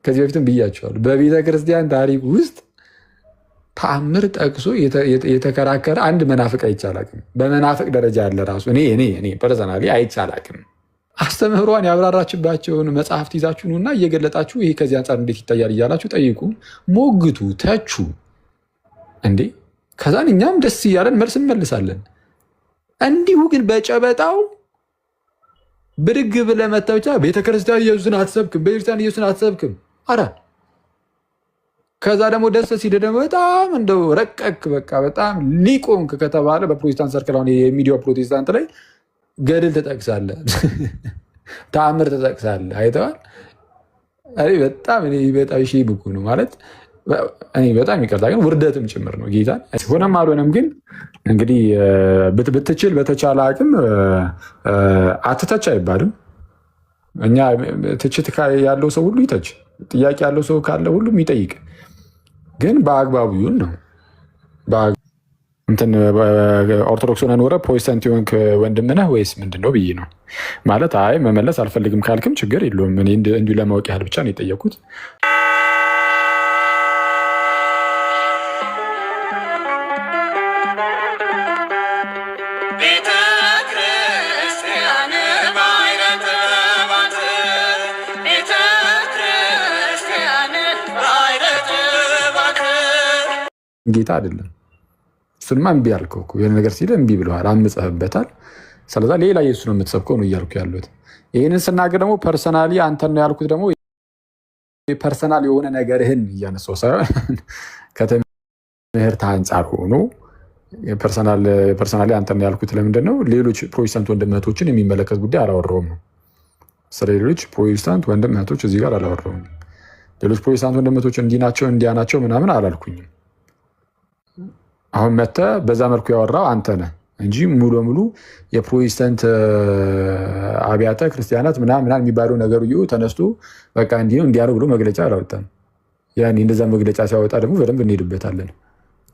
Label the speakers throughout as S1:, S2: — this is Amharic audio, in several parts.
S1: ከዚህ በፊትም ብያቸዋለሁ። በቤተ ክርስቲያን ታሪክ ውስጥ ተአምር ጠቅሶ የተከራከረ አንድ መናፍቅ አይቻላቅም። በመናፍቅ ደረጃ ያለ ራሱ እኔ ፐርሰናሊ አይቻላቅም። አስተምህሯን ያብራራችባቸውን መጽሐፍት ይዛችሁ እና እየገለጣችሁ ይሄ ከዚህ አንጻር እንዴት ይታያል እያላችሁ ጠይቁ፣ ሞግቱ፣ ተቹ እንዴ። ከዛን እኛም ደስ እያለን መልስ እንመልሳለን። እንዲሁ ግን በጨበጣው ብድግ ብለህ መተህ ብቻ ቤተክርስቲያን ኢየሱስን አትሰብክም፣ ቤተክርስቲያን ኢየሱስን አትሰብክም። አረ ከዛ ደግሞ ደስ ሲል ደግሞ በጣም እንደው ረቀክ በቃ በጣም ሊቆንክ ከተባለ በፕሮቴስታንት ሰርክል አሁን የሚዲያው ፕሮቴስታንት ላይ ገድል ትጠቅሳለህ፣ ተአምር ትጠቅሳለህ። አይተዋል። በጣም ሺህ ብኩ ነው ማለት በጣም ይቅርታ፣ ግን ውርደትም ጭምር ነው ጌታን። ሆነም አልሆነም ግን እንግዲህ ብትችል በተቻለ አቅም አትተች አይባልም። እኛ ትችት ያለው ሰው ሁሉ ይተች፣ ጥያቄ ያለው ሰው ካለ ሁሉም ይጠይቅ፣ ግን በአግባቡ ይሁን ነው። ኦርቶዶክስ ሆነህ ኖረህ ፕሮቴስታንት የሆንክ ወንድም ነህ ወይስ ምንድን ነው ብዬ ነው ማለት። አይ መመለስ አልፈልግም ካልክም ችግር የለውም። እኔ እንዲሁ ለማወቅ ያህል ብቻ ነው የጠየኩት። ጌታ አይደለም። እሱንማ እምቢ አልከው እኮ የሆነ ነገር ሲል እምቢ ብለዋል፣ አምፀህበታል። ስለዛ ሌላ ኢየሱስ ነው የምትሰብከው ነው እያልኩ ያሉት። ይህንን ስናገር ደግሞ ፐርሰናሊ አንተን ነው ያልኩት። ደግሞ ፐርሰናል የሆነ ነገርህን እያነሳው ሳይሆን ከትምህርት አንጻር ሆኖ ፐርሰናሊ አንተን ነው ያልኩት። ለምንድን ነው ሌሎች ፕሮቴስታንት ወንድም እህቶችን የሚመለከት ጉዳይ አላወራውም ነው። ስለ ሌሎች ፕሮቴስታንት ወንድም እህቶች እዚህ ጋር አላወራውም። ሌሎች ፕሮቴስታንት ወንድም እህቶች እንዲህ ናቸው እንዲያ ናቸው ምናምን አላልኩኝም። አሁን መተህ በዛ መልኩ ያወራው አንተ ነህ እንጂ ሙሉ በሙሉ የፕሮቴስታንት አብያተ ክርስቲያናት ምናምን የሚባለው ነገር ተነስቶ በቃ እንዲህ ነው እንዲያ ነው ብሎ መግለጫ አላወጣም። ያኔ እንደዛ መግለጫ ሲያወጣ ደግሞ በደንብ እንሄድበታለን።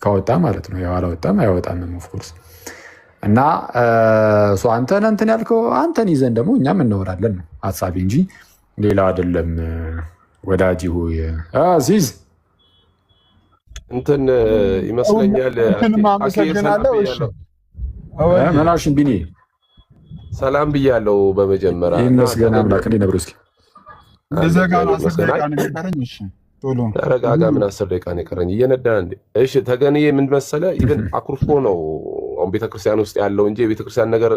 S1: ካወጣ ማለት ነው። ያው አላወጣም አይወጣም ኦፍኮርስ። እና አንተን እንትን ያልከው አንተን ይዘን ደግሞ እኛም እናወራለን ነው ሀሳቤ እንጂ ሌላ አይደለም። ወዳጅ ሆይ አዚዝ
S2: እንትን ይመስለኛል።
S1: መናሽን ቢኒ
S2: ሰላም ብያለሁ። በመጀመሪያ
S1: ይመስገን አምላክ። እንዴት ነበር? እስኪ
S2: ተረጋጋ። ምን 10 ደቂቃ ነው የቀረኝ? እየነዳ እንዴ? እሺ ተገንዬ ምን መሰለህ፣ ኢቭን አኩርፎ ነው አሁን ቤተክርስቲያን ውስጥ ያለው እንጂ የቤተክርስቲያን ነገር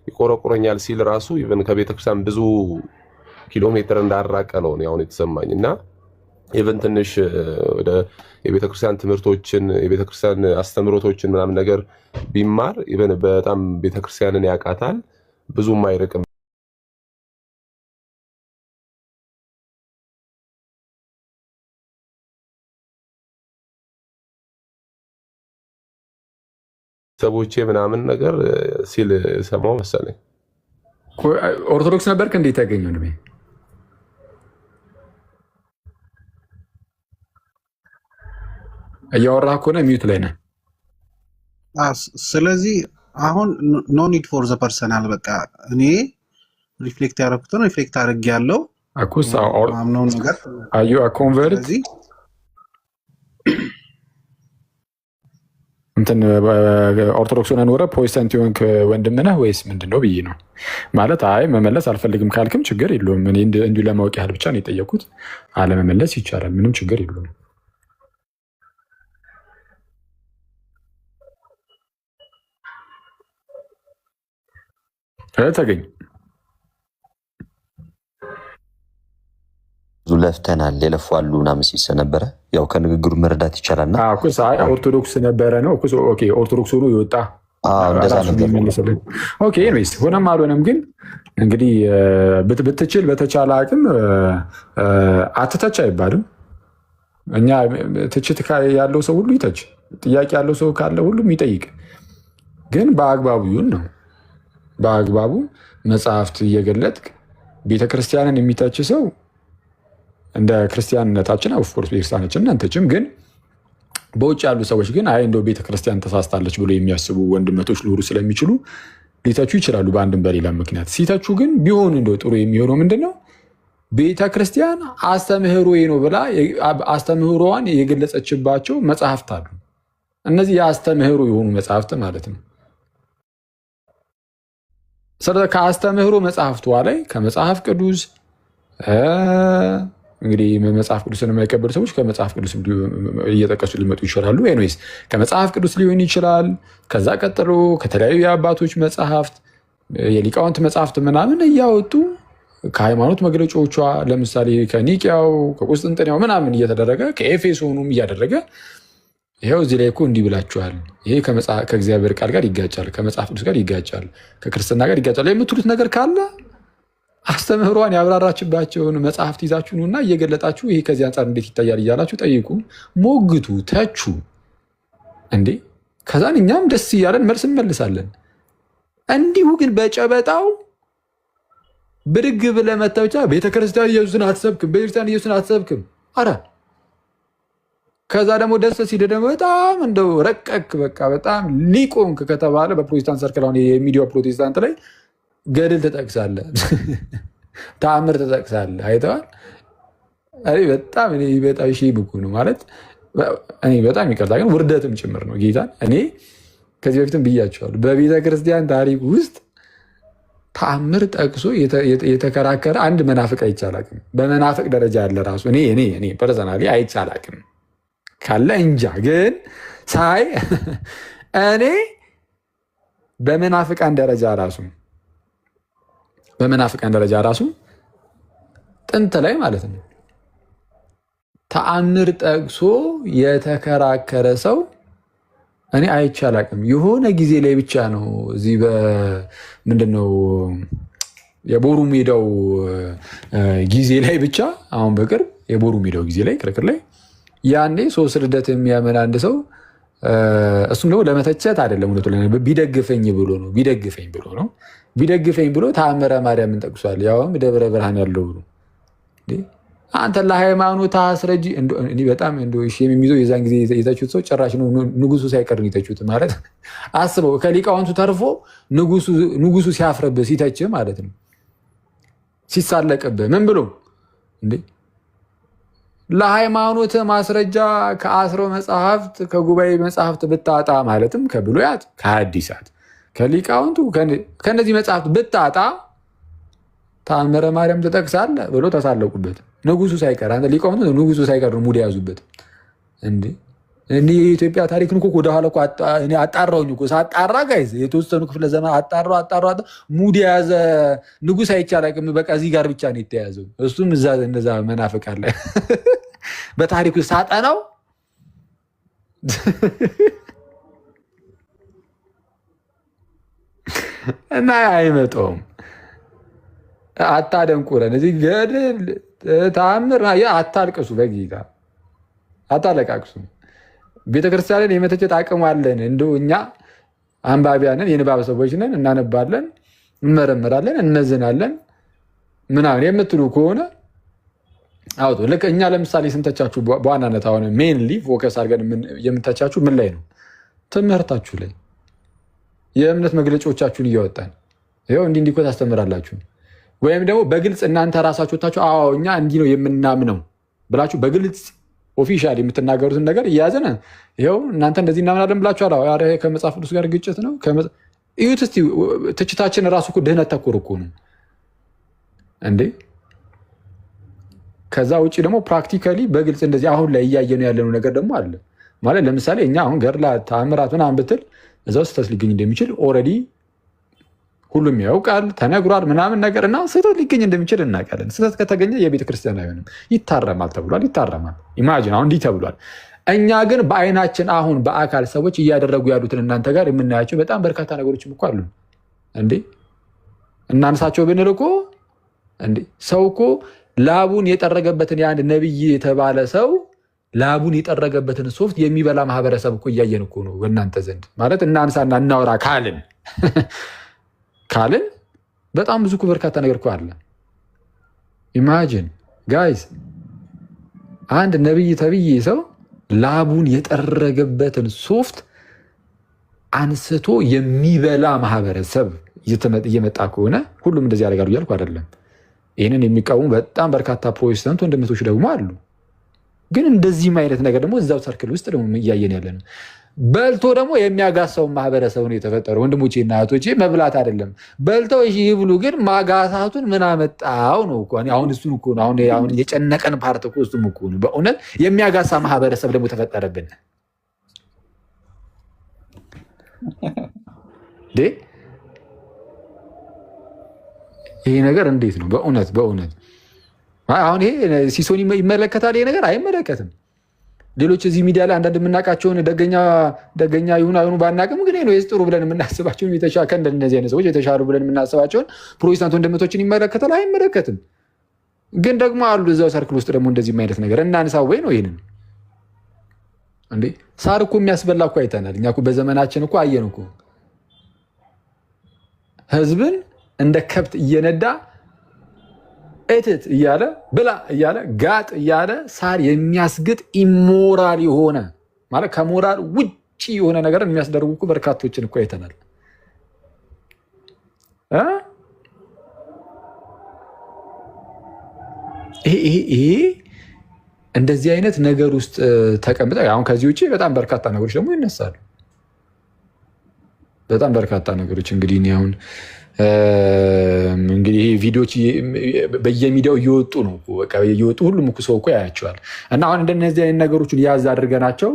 S2: ይቆረቁረኛል ሲል ራሱ ኢቭን ከቤተክርስቲያን ብዙ ኪሎ ሜትር እንዳራቀ ነው አሁን የተሰማኝ። እና ኢቨን ትንሽ ወደ የቤተክርስቲያን ትምህርቶችን የቤተክርስቲያን አስተምሮቶችን ምናምን ነገር ቢማር ኢቨን በጣም ቤተክርስቲያንን ያውቃታል፣ ብዙም አይርቅም። ሰቦቼ ምናምን ነገር ሲል ሰማው መሰለኝ።
S1: ኦርቶዶክስ ነበርክ እንዴት ያገኘው ነው? እያወራህ ከሆነ ሚዩት ላይ ነህ።
S3: ስለዚህ አሁን ኖ ኒድ ፎር ዘ ፐርሰናል በቃ እኔ ሪፍሌክት ያደረኩትን ሪፍሌክት አድርጌ ያለው
S1: አኩስ
S3: አምነው ነገር
S1: አዩ ኮንቨርት እንትን ኦርቶዶክስ ሆነህ ኖረህ ፕሮቴስታንት የሆንክ ወንድም ነህ ወይስ ምንድን ነው ብዬ ነው ማለት። አይ መመለስ አልፈልግም ካልክም ችግር የለውም። እኔ እንዲሁ ለማወቅ ያህል ብቻ ነው የጠየኩት። አለመመለስ ይቻላል፣ ምንም ችግር የለውም። ተገኝ
S4: ብዙ ለፍተናል የለፉ አሉ ምናምን ሲል ነበረ። ያው ከንግግሩ መረዳት ይቻላል። እና
S1: ኦርቶዶክስ ነበረ ነው ኦርቶዶክስ ሆኖ የወጣ
S4: እንደዛ ነበር።
S1: ኤኒዌይስ ሆነም አልሆነም ግን እንግዲህ ብትችል በተቻለ አቅም አትተች አይባልም። እኛ ትችት ያለው ሰው ሁሉ ይተች፣ ጥያቄ ያለው ሰው ካለ ሁሉም ይጠይቅ፣ ግን በአግባቡ ይሁን ነው። በአግባቡ መጽሐፍት እየገለጥክ ቤተክርስቲያንን የሚተች ሰው እንደ ክርስቲያንነታችን ኦፍኮርስ ቤተክርስቲያናችን እናንተችም፣ ግን በውጭ ያሉ ሰዎች ግን አይ እንደው ቤተክርስቲያን ተሳስታለች ብሎ የሚያስቡ ወንድመቶች ሊኖሩ ስለሚችሉ ሊተቹ ይችላሉ በአንድም በሌላ ምክንያት። ሲተቹ ግን ቢሆኑ እንደው ጥሩ የሚሆነው ምንድነው ቤተ ክርስቲያን አስተምህሮ ነው ብላ አስተምህሮዋን የገለጸችባቸው መጽሐፍት አሉ። እነዚህ የአስተምህሮ የሆኑ መጽሐፍት ማለት ነው። ስለዚህ ከአስተምህሮ መጽሐፍቷ ላይ ከመጽሐፍ ቅዱስ እንግዲህ መጽሐፍ ቅዱስን የማይቀበሉ ሰዎች ከመጽሐፍ ቅዱስ እየጠቀሱ ሊመጡ ይችላሉ። ኤኒዌይስ ከመጽሐፍ ቅዱስ ሊሆን ይችላል። ከዛ ቀጥሎ ከተለያዩ የአባቶች መጽሐፍት፣ የሊቃውንት መጽሐፍት ምናምን እያወጡ ከሃይማኖት መግለጫዎቿ ለምሳሌ ከኒቅያው ከቁስጥንጥንያው ምናምን እየተደረገ ከኤፌሶኑም እያደረገ ይኸው እዚህ ላይ እኮ እንዲህ ብላችኋል፣ ይሄ ከእግዚአብሔር ቃል ጋር ይጋጫል፣ ከመጽሐፍ ቅዱስ ጋር ይጋጫል፣ ከክርስትና ጋር ይጋጫል የምትሉት ነገር ካለ አስተምህሯን ያብራራችባቸውን መጽሐፍት ይዛችሁ እና እየገለጣችሁ ይሄ ከዚህ አንጻር እንዴት ይታያል እያላችሁ ጠይቁ፣ ሞግቱ፣ ተቹ እንዴ። ከዛን እኛም ደስ እያለን መልስ እንመልሳለን። እንዲሁ ግን በጨበጣው ብድግ ብለህ መተህ ብቻ ቤተክርስቲያን ኢየሱስን አትሰብክም፣ ቤተክርስቲያን ኢየሱስን አትሰብክም። አረ ከዛ ደግሞ ደስ ሲል ደግሞ በጣም እንደው ረቀክ በቃ በጣም ሊቆንክ ከተባለ በፕሮቴስታንት ሰርክል አሁን የሚዲያው ፕሮቴስታንት ላይ ገድል ትጠቅሳለህ፣ ተአምር ትጠቅሳለህ። አይተዋል። በጣም በጣም ሺ ብኩ ነው ማለት እኔ በጣም ይቅርታ ግን ውርደትም ጭምር ነው ጌታን። እኔ ከዚህ በፊትም ብያቸዋለሁ። በቤተ ክርስቲያን ታሪክ ውስጥ ተአምር ጠቅሶ የተከራከረ አንድ መናፍቅ አይቻላቅም። በመናፍቅ ደረጃ ያለ ራሱ እኔ ፐርሰናሊ አይቻላቅም ካለ እንጃ። ግን ሳይ እኔ በመናፍቃን ደረጃ ራሱ ጥንት ላይ ማለት ነው ተአምር ጠቅሶ የተከራከረ ሰው እኔ አይቻላቅም። የሆነ ጊዜ ላይ ብቻ ነው እዚህ ምንድነው የቦሩ ሜዳው ጊዜ ላይ ብቻ አሁን በቅርብ የቦሩ ሜዳው ጊዜ ላይ ክርክር ላይ ያኔ ሶስት ልደት የሚያምን አንድ ሰው እሱም ደግሞ ለመተቸት አይደለም ቢደግፈኝ ብሎ ተአምረ ማርያምን ጠቅሷል። ያውም ደብረ ብርሃን ያለው ብሎ አንተ ለሃይማኖት አስረጂ። በጣም የሚይዘው የዛን ጊዜ የተቹት ሰው ጭራሽ ንጉሱ ሳይቀር የተቹት ማለት አስበው። ከሊቃውንቱ ተርፎ ንጉሱ ሲያፍርብህ ሲተች ማለት ነው፣ ሲሳለቅብህ ምን ብሎ ለሃይማኖት ማስረጃ ከአስሮ መጽሐፍት ከጉባኤ መጽሐፍት ብታጣ ማለትም ከብሉያት ከሐዲሳት ከሊቃውንቱ ከነዚህ መጽሐፍት ብታጣ ተአምረ ማርያም ትጠቅሳለህ ብሎ ተሳለቁበት። ንጉሱ ሳይቀር አንተ ሊቃውንቱ ንጉሱ ሳይቀር ሙድ ያዙበት። እኔ የኢትዮጵያ ታሪክን እኮ ወደኋላ እኮ አጣራሁኝ እኮ ሳጣራ ጋይዝ የተወሰኑ ክፍለ ዘመን አጣራ ሙድ የያዘ ንጉስ አይቻላቅም። በቃ እዚህ ጋር ብቻ ነው የተያዘው። እሱም እነዛ መናፍቅ አለ በታሪኩ ሳጠናው እና አይመጣውም። አታደንቁረን እዚህ ገድል ተአምር አታልቅሱ፣ በጌታ አታለቃቅሱ። ቤተክርስቲያንን የመተቸት አቅም አለን። እንደው እኛ አንባቢያንን የንባብ ሰዎች ነን፣ እናነባለን፣ እንመረምራለን፣ እንመዝናለን ምናምን የምትሉ ከሆነ አውጡ። ልክ እኛ ለምሳሌ ስንተቻችሁ በዋናነት አሁን ሜንሊ ፎከስ አድርገን የምንተቻችሁ ምን ላይ ነው? ትምህርታችሁ ላይ የእምነት መግለጫዎቻችሁን እያወጣን ይኸው እንዲህ እኮ ታስተምራላችሁ። ወይም ደግሞ በግልጽ እናንተ ራሳችሁ ወታችሁ አዎ እኛ እንዲህ ነው የምናምነው ብላችሁ በግልጽ ኦፊሻል የምትናገሩትን ነገር እያያዘን ይኸው እናንተ እንደዚህ እናምናለን ብላችኋል። ኧረ ከመጽሐፍ ቅዱስ ጋር ግጭት ነው። እዩት እስኪ ትችታችን ራሱ እኮ ድህነት ተኮር እኮ ነው እንዴ። ከዛ ውጭ ደግሞ ፕራክቲካሊ በግልጽ እንደዚህ አሁን ላይ እያየነው ያለነው ነገር ደግሞ አለ ማለት ለምሳሌ እኛ አሁን ገድላት ተአምራት ምናምን ብትል እዛ ውስጥ ስህተት ሊገኝ እንደሚችል ኦልሬዲ ሁሉም ያውቃል፣ ተነግሯል ምናምን ነገር እና ስህተት ሊገኝ እንደሚችል እናውቃለን። ስህተት ከተገኘ የቤተ ክርስቲያን አይሆንም፣ ይታረማል ተብሏል። ይታረማል። ኢማጂን አሁን እንዲህ ተብሏል። እኛ ግን በአይናችን አሁን በአካል ሰዎች እያደረጉ ያሉትን እናንተ ጋር የምናያቸው በጣም በርካታ ነገሮችም እኮ አሉ እንዴ። እናንሳቸው ብንል እኮ እንዴ ሰው እኮ ላቡን የጠረገበትን የአንድ ነብይ የተባለ ሰው ላቡን የጠረገበትን ሶፍት የሚበላ ማህበረሰብ እኮ እያየን እኮ ነው በእናንተ ዘንድ ማለት እናንሳና እናውራ ካልን በጣም ብዙ በርካታ ነገር እኮ አለ። ኢማጂን ጋይስ አንድ ነብይ ተብዬ ሰው ላቡን የጠረገበትን ሶፍት አንስቶ የሚበላ ማህበረሰብ እየመጣ ከሆነ ሁሉም እንደዚህ ያደርጋሉ እያልኩ አይደለም። ይህንን የሚቃወሙ በጣም በርካታ ፕሮቴስታንት ወንድመቶች ደግሞ አሉ። ግን እንደዚህም አይነት ነገር ደግሞ እዛው ሰርክል ውስጥ ደግሞ እያየን ያለ ነው። በልቶ ደግሞ የሚያጋሳውን ማህበረሰብ ነው የተፈጠረው። ወንድሞቼ እና እህቶቼ መብላት አይደለም በልተው እሺ ይብሉ፣ ግን ማጋሳቱን ምን አመጣው ነው እኮ። አሁን እሱን እኮ ነው አሁን የጨነቀን ፓርት እኮ እሱም እኮ ነው። በእውነት የሚያጋሳ ማህበረሰብ ደግሞ ተፈጠረብን። ይሄ ነገር እንዴት ነው? በእውነት አሁን ይሄ ሲሶን ይመለከታል? ይሄ ነገር አይመለከትም። ሌሎች እዚህ ሚዲያ ላይ አንዳንድ የምናውቃቸውን ደገኛ ይሁን አይሁኑ ባናቅም ግን ነው ጥሩ ብለን የምናስባቸውን ከእንደነዚህ አይነት ሰዎች የተሻሉ ብለን የምናስባቸውን ፕሮቴስታንት ወንድመቶችን ይመለከታል? አይመለከትም። ግን ደግሞ አሉ እዛው ሰርክል ውስጥ ደግሞ እንደዚህ አይነት ነገር እናንሳው ወይ ነው ይሄንን እንዴ? ሳር እኮ የሚያስበላ እኮ አይተናል እኛ እኮ በዘመናችን እኮ አየን እኮ ህዝብን እንደ ከብት እየነዳ እትት እያለ ብላ እያለ ጋጥ እያለ ሳር የሚያስግጥ ኢሞራል የሆነ ማለት ከሞራል ውጭ የሆነ ነገር የሚያስደርጉ እኮ በርካቶችን እኮ አይተናል። ይሄ እንደዚህ አይነት ነገር ውስጥ ተቀምጠ አሁን ከዚህ ውጭ በጣም በርካታ ነገሮች ደግሞ ይነሳሉ። በጣም በርካታ ነገሮች እንግዲህ አሁን እንግዲህ ቪዲዮዎች በየሚዲያው እየወጡ ነው። በቃ እየወጡ ሁሉም እኮ ሰው እኮ ያያቸዋል። እና አሁን እንደነዚህ አይነት ነገሮችን ያዝ አድርገናቸው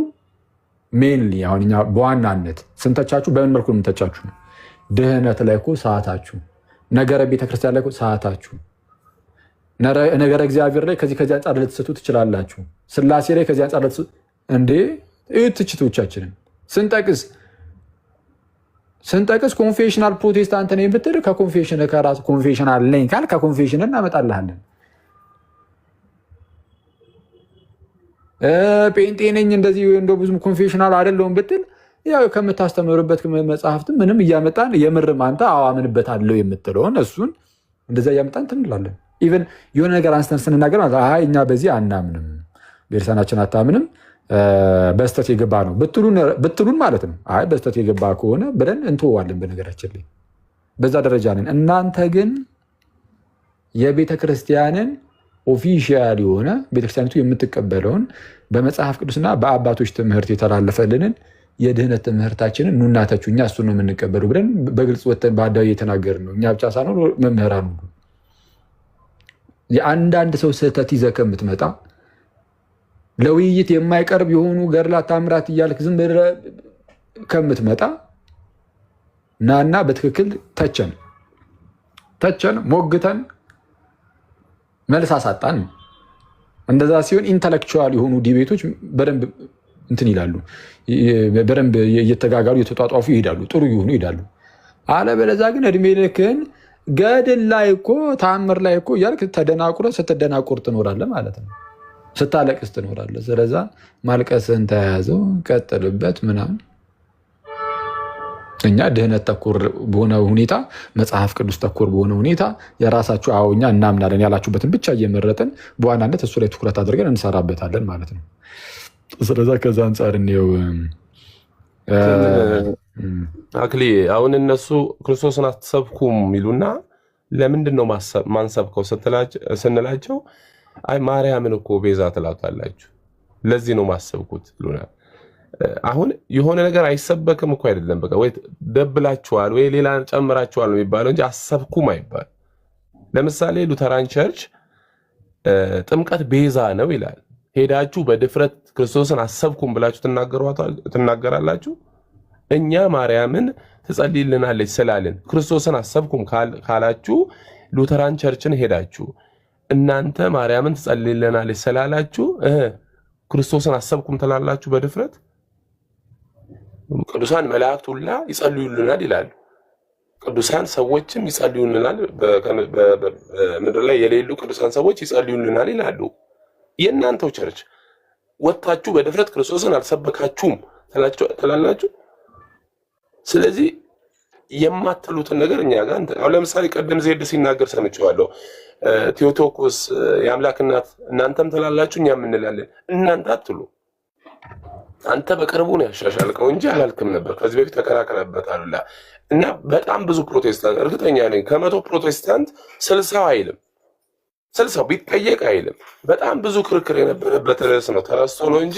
S1: ሜንሊ አሁን እኛ በዋናነት ስንተቻችሁ በምን መልኩ የምንተቻችሁ ነው? ድህነት ላይ እኮ ሰዓታችሁ፣ ነገረ ቤተክርስቲያን ላይ እኮ ሰዓታችሁ፣ ነገረ እግዚአብሔር ላይ ከዚህ አንጻር ልትስቱ ትችላላችሁ። ስላሴ ላይ ከዚህ አንጻር እንዴ ትችቶቻችንን ስንጠቅስ ኮንፌሽናል ፕሮቴስታንት ነኝ ብትል ከኮንፌሽን ከራሱ ኮንፌሽናል ነኝ ካል ከኮንፌሽን እናመጣልሃለን። ጴንጤ ነኝ እንደዚህ እንደው ብዙም ኮንፌሽናል አይደለሁም ብትል ያው ከምታስተምርበት መጽሐፍትም ምንም እያመጣን የምርም አንተ አዋምንበታለሁ የምትለውን እሱን እንደዛ እያመጣን ትንላለን። ኢቨን የሆነ ነገር አንስተን ስንናገር እኛ በዚህ አናምንም፣ ቤተሰናችን አታምንም በስተት የገባ ነው ብትሉን ማለት ነው። አይ በስተት የገባ ከሆነ ብለን እንተዋለን። በነገራችን ላይ በዛ ደረጃ ነን። እናንተ ግን የቤተክርስቲያንን ኦፊሻል የሆነ ቤተክርስቲያኒቱ የምትቀበለውን በመጽሐፍ ቅዱስና በአባቶች ትምህርት የተላለፈልንን የድህነት ትምህርታችንን ኑናተችሁ እኛ እሱን ነው የምንቀበሉ ብለን በግልጽ ወተን በአዳዊ የተናገርን ነው። እኛ ብቻ ሳይሆን መምህራን ሁሉ የአንዳንድ ሰው ስህተት ይዘህ ከምትመጣ ለውይይት የማይቀርብ የሆኑ ገድላት ታምራት እያልክ ዝም ብለህ ከምትመጣ ናና በትክክል ተቸን ሞግተን መልስ አሳጣን። እንደዛ ሲሆን ኢንተሌክቹዋል የሆኑ ዲቤቶች በደንብ እንትን ይላሉ፣ በደንብ እየተጋጋሉ እየተጧጧፉ ይሄዳሉ፣ ጥሩ ይሆኑ ይሄዳሉ። አለበለዚያ ግን እድሜ ልክን ገድል ላይ እኮ ታምር ላይ እኮ እያልክ ስትደናቁር ትኖራለህ ማለት ነው። ስታለቅስ ትኖራለህ። ስለዛ ማልቀስን ተያያዘው ቀጥልበት ምናምን። እኛ ድህነት ተኮር በሆነ ሁኔታ መጽሐፍ ቅዱስ ተኮር በሆነ ሁኔታ የራሳችሁ እኛ እናምናለን ያላችሁበትን ብቻ እየመረጥን በዋናነት እሱ ላይ ትኩረት አድርገን እንሰራበታለን ማለት ነው። ስለዛ ከዛ አንጻር እንየው።
S2: አክሊ አሁን እነሱ ክርስቶስን አትሰብኩም የሚሉና ለምንድን ነው ማንሰብከው ስንላቸው አይ ማርያምን እኮ ቤዛ ትላታላችሁ ለዚህ ነው ማሰብኩት ይሉናል። አሁን የሆነ ነገር አይሰበክም እኮ አይደለም፣ በቃ ወይ ደብላችኋል ወይ ሌላ ጨምራችኋል ነው የሚባለው እንጂ አሰብኩም አይባል። ለምሳሌ ሉተራን ቸርች ጥምቀት ቤዛ ነው ይላል። ሄዳችሁ በድፍረት ክርስቶስን አሰብኩም ብላችሁ ትናገራላችሁ። እኛ ማርያምን ትጸልይልናለች ስላልን ክርስቶስን አሰብኩም ካላችሁ ሉተራን ቸርችን ሄዳችሁ እናንተ ማርያምን ትጸልይልናለች ስላላችሁ ክርስቶስን አሰብኩም ትላላችሁ በድፍረት። ቅዱሳን መላእክት ሁላ ይጸልዩልናል ይላሉ። ቅዱሳን ሰዎችም ይጸልዩልናል፣ በምድር ላይ የሌሉ ቅዱሳን ሰዎች ይጸልዩልናል ይላሉ። የእናንተው ቸርች ወጣችሁ በድፍረት ክርስቶስን አልሰበካችሁም ትላላችሁ። ስለዚህ የማትሉትን ነገር እኛ ጋር አሁን ለምሳሌ ቀደም ዜድ ሲናገር ሰምቼዋለሁ። ቴዎቶኮስ የአምላክ እናት እናንተም ትላላችሁ እኛም እንላለን። እናንተ አትሉ። አንተ በቅርቡ ነው ያሻሻልከው እንጂ አላልክም ነበር። ከዚህ በፊት ተከራከረበታል። እና በጣም ብዙ ፕሮቴስታንት እርግጠኛ ነኝ ከ100 ፕሮቴስታንት 60 አይልም ስልሳው ቢጠየቅ አይልም። በጣም ብዙ ክርክር የነበረበት ርዕስ ነው። ተረስቶ ነው እንጂ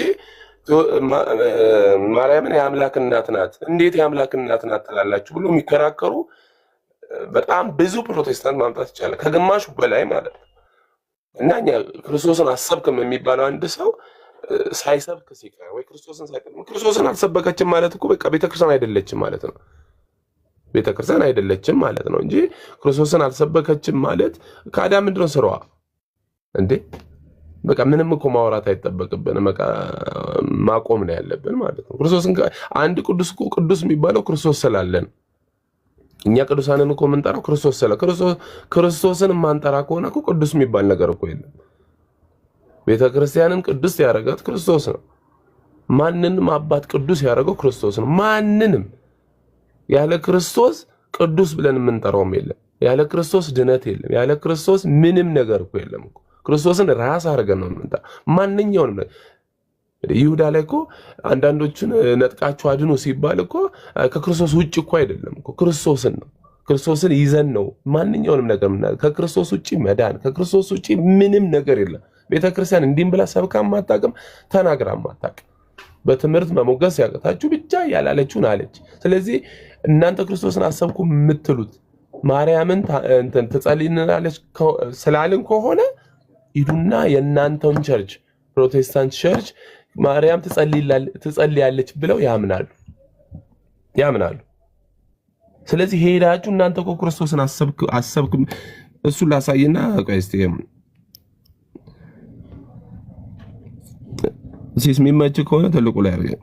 S2: ማርያምን የአምላክ እናት ናት፣ እንዴት የአምላክ እናት ናት ትላላችሁ ብሎ የሚከራከሩ በጣም ብዙ ፕሮቴስታንት ማምጣት ይቻላል፣ ከግማሹ በላይ ማለት ነው። እና እኛ ክርስቶስን አሰብክም የሚባለው አንድ ሰው ሳይሰብክ ሲቀር ወይ ክርስቶስን አልሰበከችም ማለት እኮ በቃ ቤተክርስቲያን አይደለችም ማለት ነው። ቤተክርስቲያን አይደለችም ማለት ነው እንጂ ክርስቶስን አልሰበከችም ማለት ካዳ ምንድነው ስራዋ እንዴ? በቃ ምንም እኮ ማውራት አይጠበቅብንም። በቃ ማቆም ነው ያለብን ማለት ነው። ክርስቶስን አንድ ቅዱስ እኮ ቅዱስ የሚባለው ክርስቶስ ስላለን፣ እኛ ቅዱሳንን እኮ የምንጠራው ክርስቶስ ስለ ክርስቶስን ማንጠራ ከሆነ እኮ ቅዱስ የሚባል ነገር እኮ የለም። ቤተክርስቲያንን ቅዱስ ያደረጋት ክርስቶስ ነው። ማንንም አባት ቅዱስ ያደረገው ክርስቶስ ነው። ማንንም ያለ ክርስቶስ ቅዱስ ብለን የምንጠራውም የለም። ያለ ክርስቶስ ድነት የለም። ያለ ክርስቶስ ምንም ነገር እኮ የለም እኮ። ክርስቶስን ራስ አድርገን ነው የምንጠራ ማንኛውንም ነገር። ይሁዳ ላይ እኮ አንዳንዶቹን ነጥቃችሁ አድኑ ሲባል እኮ ከክርስቶስ ውጭ እኮ አይደለም እኮ ክርስቶስን ነው። ክርስቶስን ይዘን ነው ማንኛውንም ነገር ምናምን። ከክርስቶስ ውጭ መዳን፣ ከክርስቶስ ውጭ ምንም ነገር የለም። ቤተክርስቲያን እንዲህም ብላ ሰብካ ማታቅም፣ ተናግራ ማታቅም። በትምህርት መሞገስ ያቀታችሁ ብቻ ያላለችውን አለች። ስለዚህ እናንተ ክርስቶስን አሰብኩ የምትሉት ማርያምን ትጸልይልናለች ስላልን ከሆነ ሂዱና የእናንተውን ቸርች ፕሮቴስታንት ቸርች ማርያም ትጸልያለች ብለው ያምናሉ። ስለዚህ ሄዳችሁ እናንተ እኮ ክርስቶስን አሰብክ እሱን ላሳይና ቆይ እስቲ ሲስ የሚመች ከሆነ ትልቁ ላይ አድርገን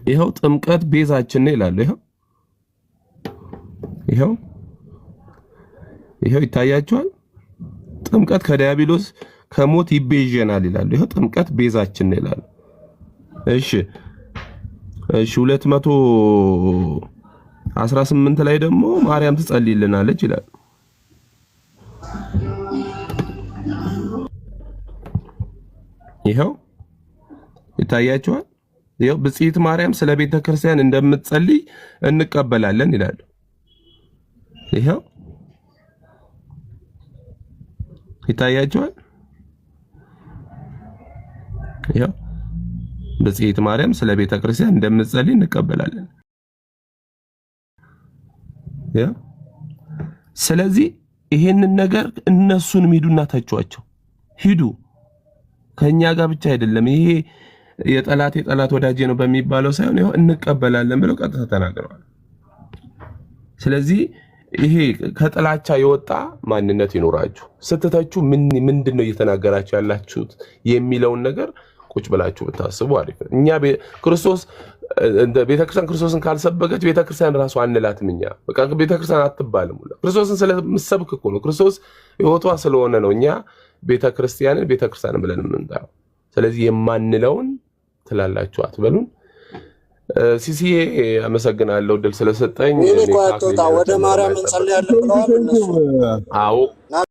S2: ይኸው ጥምቀት ቤዛችን ነው ይላሉ። ይኸው ይታያችኋል። ጥምቀት ከዲያብሎስ ከሞት ይቤዠናል ይላሉ። ይኸው ጥምቀት ቤዛችን ነው ይላሉ። እሺ 218 ላይ ደግሞ ማርያም ትጸልይልናለች ይላሉ። ይኸው ይታያችኋል። ይኸው ብጽዕት ማርያም ስለ ቤተ ክርስቲያን እንደምትጸልይ እንቀበላለን ይላሉ። ይኸው ይታያችኋል። ይኸው ብጽዕት ማርያም ስለ ቤተ ክርስቲያን እንደምትጸልይ እንቀበላለን። ይኸው ስለዚህ ይሄንን ነገር እነሱንም ሂዱና ተቿቸው። ሂዱ ከኛ ጋር ብቻ አይደለም። ይሄ የጠላት ወዳጄ ነው በሚባለው ሳይሆን ይሄው እንቀበላለን ብለው ቀጥታ ተናግረዋል። ስለዚህ ይሄ ከጥላቻ የወጣ ማንነት ይኖራችሁ። ስትተቹ ምንድነው እየተናገራችሁ ያላችሁት የሚለውን ነገር ቁጭ ብላችሁ ብታስቡ አሪፍ ነው። እኛ ክርስቶስ እንደ ቤተክርስቲያን ክርስቶስን ካልሰበከች ቤተክርስቲያን ራሱ አንላትም። እኛ በቃ ቤተክርስቲያን አትባልም። ክርስቶስን ስለምሰብክ እኮ ነው፣ ክርስቶስ ሕይወቷ ስለሆነ ነው እኛ ቤተክርስቲያን ብለን የምንጠራው። ስለዚህ የማንለውን ትላላችሁ አትበሉን። ሲሲዬ አመሰግናለሁ ድል ስለሰጠኝ።
S5: ወደ ማርያም እንጸልያለን ብለዋል እነሱ።
S2: አዎ